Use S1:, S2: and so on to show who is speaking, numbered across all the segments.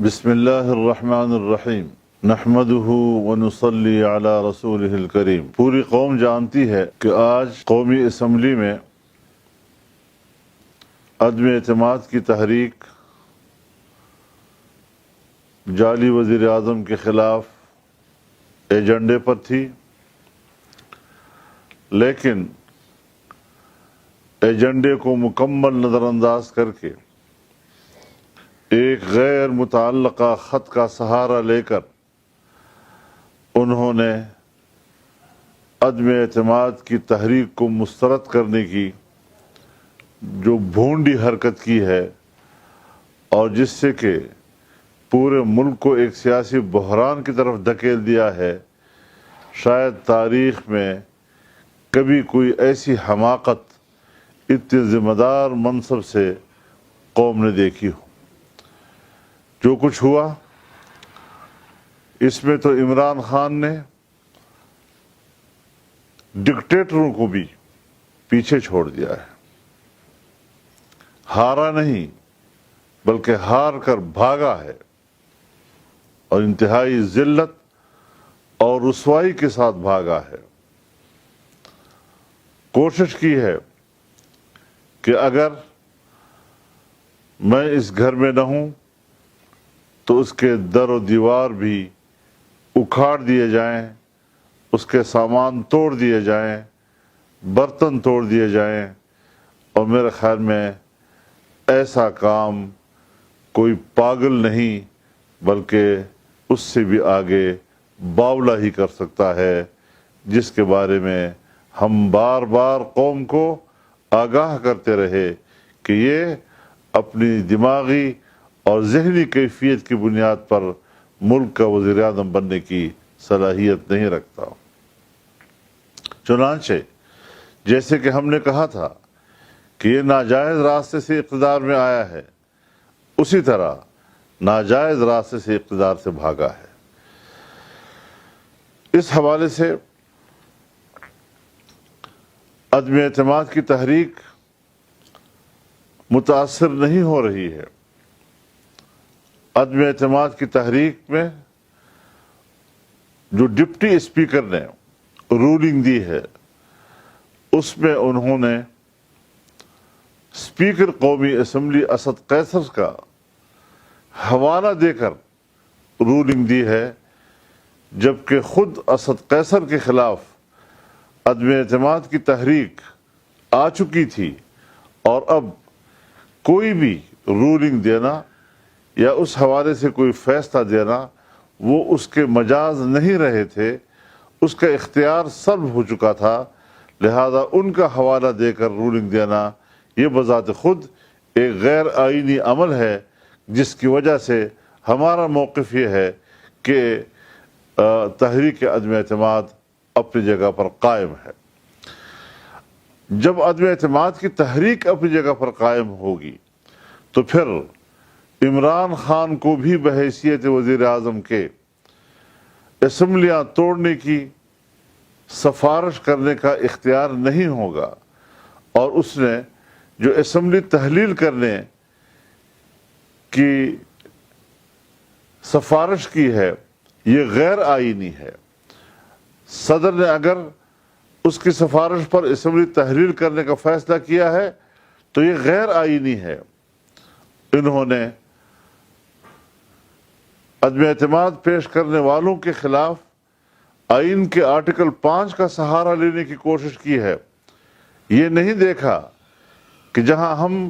S1: بسم اللہ الرحمن الرحیم نحمدہ ونصلی علی رسولہ الکریم۔ پوری قوم جانتی ہے کہ آج قومی اسمبلی میں عدم اعتماد کی تحریک جعلی وزیر اعظم کے خلاف ایجنڈے پر تھی، لیکن ایجنڈے کو مکمل نظر انداز کر کے ایک غیر متعلقہ خط کا سہارا لے کر انہوں نے عدم اعتماد کی تحریک کو مسترد کرنے کی جو بھونڈی حرکت کی ہے، اور جس سے کہ پورے ملک کو ایک سیاسی بحران کی طرف دھکیل دیا ہے، شاید تاریخ میں کبھی کوئی ایسی حماقت اتنے ذمہ دار منصب سے قوم نے دیکھی ہو۔ جو کچھ ہوا اس میں تو عمران خان نے ڈکٹیٹروں کو بھی پیچھے چھوڑ دیا ہے، ہارا نہیں بلکہ ہار کر بھاگا ہے، اور انتہائی ذلت اور رسوائی کے ساتھ بھاگا ہے۔ کوشش کی ہے کہ اگر میں اس گھر میں نہ ہوں تو اس کے در و دیوار بھی اکھاڑ دیے جائیں، اس کے سامان توڑ دیے جائیں، برتن توڑ دیے جائیں، اور میرے خیال میں ایسا کام کوئی پاگل نہیں بلکہ اس سے بھی آگے باولا ہی کر سکتا ہے، جس کے بارے میں ہم بار بار قوم کو آگاہ کرتے رہے کہ یہ اپنی دماغی اور ذہنی کیفیت کی بنیاد پر ملک کا وزیر اعظم بننے کی صلاحیت نہیں رکھتا۔ چنانچہ جیسے کہ ہم نے کہا تھا کہ یہ ناجائز راستے سے اقتدار میں آیا ہے، اسی طرح ناجائز راستے سے اقتدار سے بھاگا ہے۔ اس حوالے سے عدم اعتماد کی تحریک متاثر نہیں ہو رہی ہے۔ عدم اعتماد کی تحریک میں جو ڈپٹی اسپیکر نے رولنگ دی ہے، اس میں انہوں نے اسپیکر قومی اسمبلی اسد قیصر کا حوالہ دے کر رولنگ دی ہے، جبکہ خود اسد قیصر کے خلاف عدم اعتماد کی تحریک آ چکی تھی، اور اب کوئی بھی رولنگ دینا یا اس حوالے سے کوئی فیصلہ دینا وہ اس کے مجاز نہیں رہے تھے، اس کا اختیار سلب ہو چکا تھا، لہذا ان کا حوالہ دے کر رولنگ دینا یہ بذات خود ایک غیر آئینی عمل ہے، جس کی وجہ سے ہمارا موقف یہ ہے کہ تحریک عدم اعتماد اپنی جگہ پر قائم ہے۔ جب عدم اعتماد کی تحریک اپنی جگہ پر قائم ہوگی تو پھر عمران خان کو بھی بحیثیت وزیر اعظم کے اسمبلیاں توڑنے کی سفارش کرنے کا اختیار نہیں ہوگا، اور اس نے جو اسمبلی تحلیل کرنے کی سفارش کی ہے یہ غیر آئینی ہے۔ صدر نے اگر اس کی سفارش پر اسمبلی تحلیل کرنے کا فیصلہ کیا ہے تو یہ غیر آئینی ہے۔ انہوں نے عدم اعتماد پیش کرنے والوں کے خلاف آئین کے آرٹیکل 5 کا سہارا لینے کی کوشش کی ہے۔ یہ نہیں دیکھا کہ جہاں ہم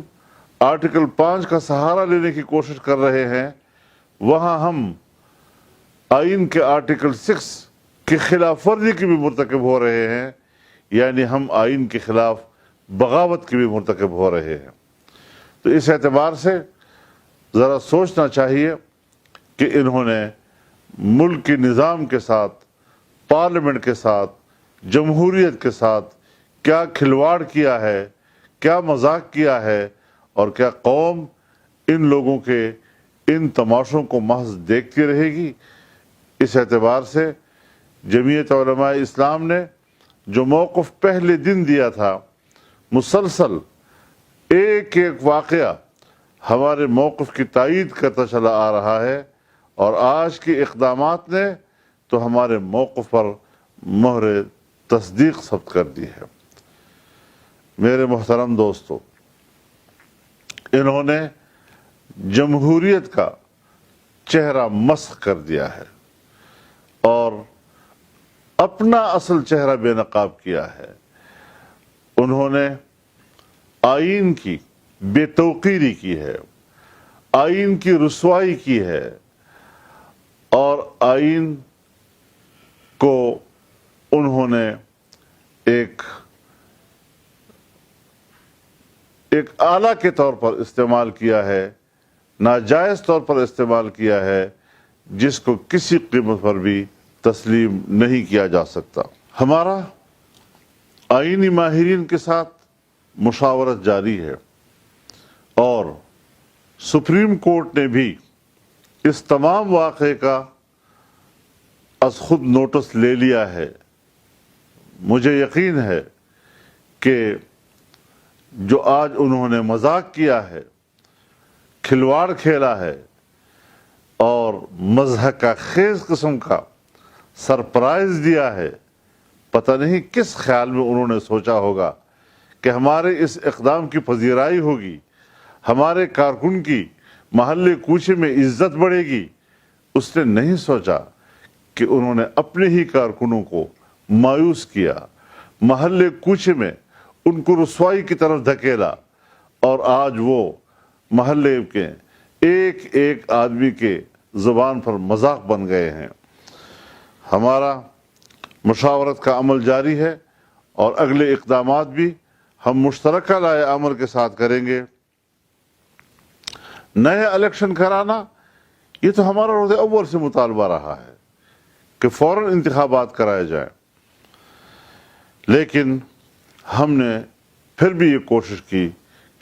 S1: آرٹیکل 5 کا سہارا لینے کی کوشش کر رہے ہیں، وہاں ہم آئین کے آرٹیکل 6 کی خلاف ورزی کی بھی مرتکب ہو رہے ہیں، یعنی ہم آئین کے خلاف بغاوت کی بھی مرتکب ہو رہے ہیں۔ تو اس اعتبار سے ذرا سوچنا چاہیے کہ انہوں نے ملک کے نظام کے ساتھ، پارلیمنٹ کے ساتھ، جمہوریت کے ساتھ کیا کھلواڑ کیا ہے، کیا مذاق کیا ہے، اور کیا قوم ان لوگوں کے ان تماشوں کو محض دیکھتی رہے گی؟ اس اعتبار سے جمعیت علماء اسلام نے جو موقف پہلے دن دیا تھا، مسلسل ایک ایک واقعہ ہمارے موقف کی تائید کرتا چلا آ رہا ہے، اور آج کے اقدامات نے تو ہمارے موقف پر مہر تصدیق ثبت کر دی ہے۔ میرے محترم دوستو، انہوں نے جمہوریت کا چہرہ مسخ کر دیا ہے اور اپنا اصل چہرہ بے نقاب کیا ہے۔ انہوں نے آئین کی بے توقیری کی ہے، آئین کی رسوائی کی ہے، اور آئین کو انہوں نے ایک آلہ کے طور پر استعمال کیا ہے، ناجائز طور پر استعمال کیا ہے، جس کو کسی قیمت پر بھی تسلیم نہیں کیا جا سکتا۔ ہمارا آئینی ماہرین کے ساتھ مشاورت جاری ہے، اور سپریم کورٹ نے بھی اس تمام واقعے کا از خود نوٹس لے لیا ہے۔ مجھے یقین ہے کہ جو آج انہوں نے مذاق کیا ہے، کھلواڑ کھیلا ہے، اور مضحکہ خیز قسم کا سرپرائز دیا ہے، پتہ نہیں کس خیال میں انہوں نے سوچا ہوگا کہ ہمارے اس اقدام کی پذیرائی ہوگی، ہمارے کارکن کی محلے کوچے میں عزت بڑھے گی۔ اس نے نہیں سوچا کہ انہوں نے اپنے ہی کارکنوں کو مایوس کیا، محلے کوچے میں ان کو رسوائی کی طرف دھکیلا، اور آج وہ محلے کے ایک ایک آدمی کے زبان پر مذاق بن گئے ہیں۔ ہمارا مشاورت کا عمل جاری ہے، اور اگلے اقدامات بھی ہم مشترکہ رائے عمل کے ساتھ کریں گے۔ نئے الیکشن کرانا، یہ تو ہمارا روز اول سے مطالبہ رہا ہے کہ فوراً انتخابات کرائے جائیں، لیکن ہم نے پھر بھی یہ کوشش کی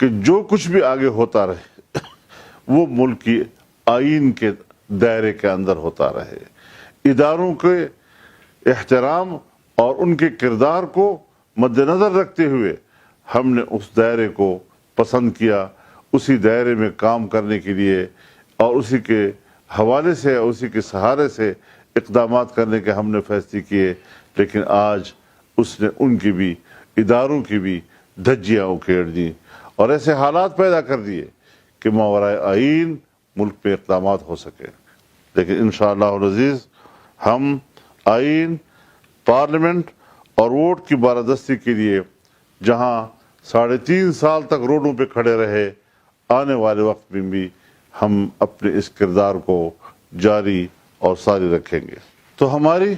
S1: کہ جو کچھ بھی آگے ہوتا رہے وہ ملک کی آئین کے دائرے کے اندر ہوتا رہے، اداروں کے احترام اور ان کے کردار کو مد نظر رکھتے ہوئے ہم نے اس دائرے کو پسند کیا، اسی دائرے میں کام کرنے کے لیے اور اسی کے حوالے سے، اسی کے سہارے سے اقدامات کرنے کے ہم نے فیصلے کیے۔ لیکن آج اس نے ان کی بھی، اداروں کی بھی دھجیاں اکھیڑ دیں اور ایسے حالات پیدا کر دیے کہ ماورائے آئین ملک پہ اقدامات ہو سکے۔ لیکن انشاءاللہ العزیز ہم آئین، پارلیمنٹ اور ووٹ کی بالادستی کے لیے جہاں 3.5 سال تک روڈوں پہ کھڑے رہے، آنے والے وقت میں بھی ہم اپنے اس کردار کو جاری اور ساری رکھیں گے۔ تو ہماری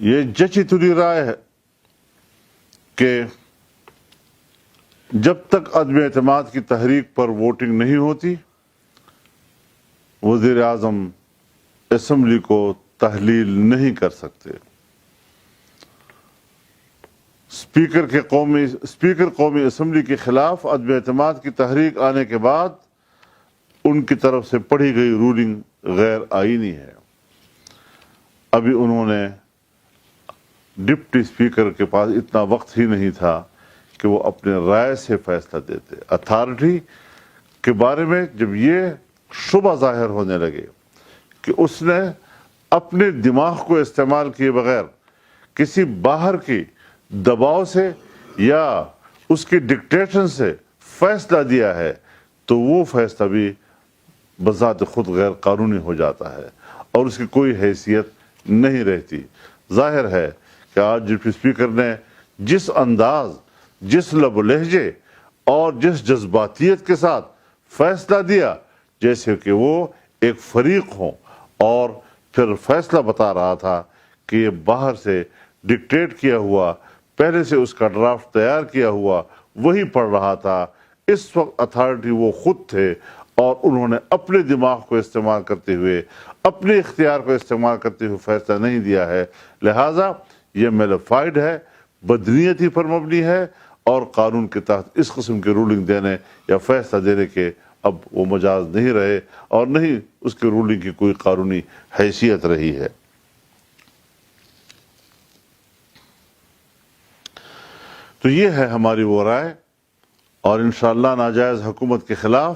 S1: یہ جچی تلی رائے ہے کہ جب تک عدم اعتماد کی تحریک پر ووٹنگ نہیں ہوتی، وزیر اعظم اسمبلی کو تحلیل نہیں کر سکتے۔ اسپیکر قومی اسمبلی کے خلاف عدم اعتماد کی تحریک آنے کے بعد ان کی طرف سے پڑھی گئی رولنگ غیر آئینی ہے۔ ابھی انہوں نے ڈپٹی اسپیکر کے پاس اتنا وقت ہی نہیں تھا کہ وہ اپنے رائے سے فیصلہ دیتے۔ اتھارٹی کے بارے میں جب یہ شبہ ظاہر ہونے لگے کہ اس نے اپنے دماغ کو استعمال کیے بغیر کسی باہر کی دباؤ سے یا اس کی ڈکٹیشن سے فیصلہ دیا ہے، تو وہ فیصلہ بھی بذات خود غیر قانونی ہو جاتا ہے اور اس کی کوئی حیثیت نہیں رہتی۔ ظاہر ہے کہ آج ڈپٹی اسپیکر نے جس انداز، جس لب و لہجے اور جس جذباتیت کے ساتھ فیصلہ دیا، جیسے کہ وہ ایک فریق ہوں اور پھر فیصلہ بتا رہا تھا کہ یہ باہر سے ڈکٹیٹ کیا ہوا، پہلے سے اس کا ڈرافٹ تیار کیا ہوا وہی پڑھ رہا تھا۔ اس وقت اتھارٹی وہ خود تھے اور انہوں نے اپنے دماغ کو استعمال کرتے ہوئے، اپنے اختیار کو استعمال کرتے ہوئے فیصلہ نہیں دیا ہے۔ لہٰذا یہ میلیفائڈ ہے، بدنیتی پر مبنی ہے، اور قانون کے تحت اس قسم کی رولنگ دینے یا فیصلہ دینے کے اب وہ مجاز نہیں رہے، اور نہیں اس کی رولنگ کی کوئی قانونی حیثیت رہی ہے۔ تو یہ ہے ہماری وہ رائے، اور انشاءاللہ ناجائز حکومت کے خلاف